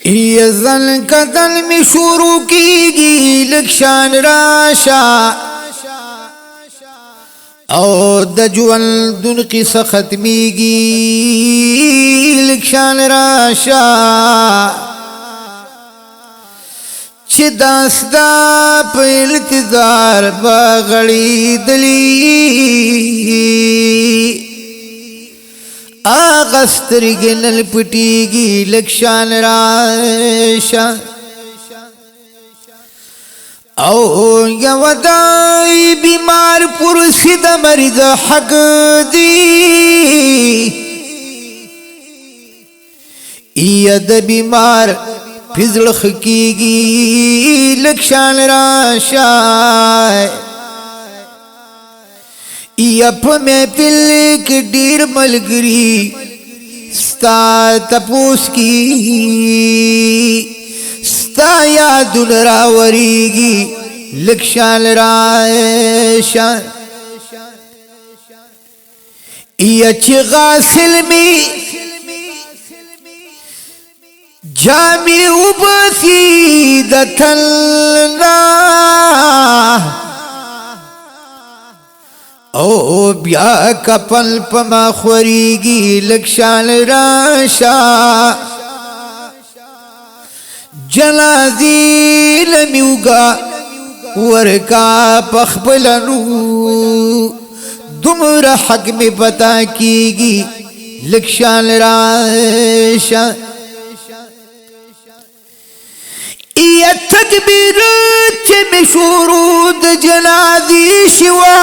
ये जल कदल में शुरू कीगी लक्षण राशा और दजुअल दुन की सखतमीगी लक्षण राशा चिदासदा पिलतदार बगड़ी दली आगस्तर गिनल पुटीगी लक्षण राशा ओ यवदाई बीमार पुरसिद मरिद हक दी यद बीमार फिजल खकीगी लक्षण राशा यप में पिल के डीर मलगरी स्ता तपूस की स्ता या दुलरावरीगी लक्षण राशा यच गासिल में जामी उपसी दथलना ओ ब्या कपल पमा खोरीगी लक्षण राशा जलाजी लम्युगा वरका पखबलनू दुमरा हक में पता कीगी लक्षण राशा ये तकबीर में शुरूद जनादी शिवा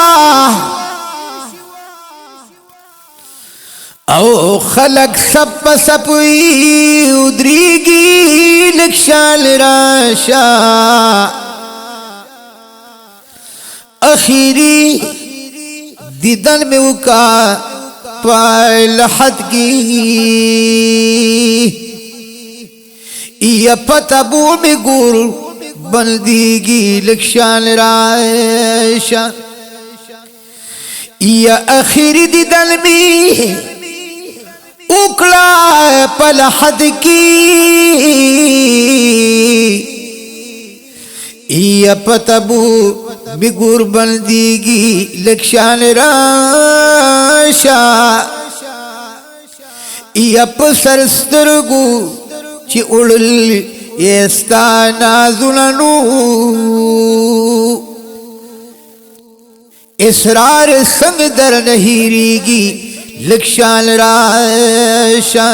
ओ खलक सप सपुई उदरीगी लक्षण राशा आखिरी दीदन में उका पालहत की पतबू में गुर बंदीगी लक्षण राशा या आखिरी दीदन में उकला पलहद की या पतबू में गुर बंदीगी लक्षण राशा या सरस्तरगू ची उड़ल येस्ता नाजुलनू इसरार संग दर नहीरीगी लक्षण राशा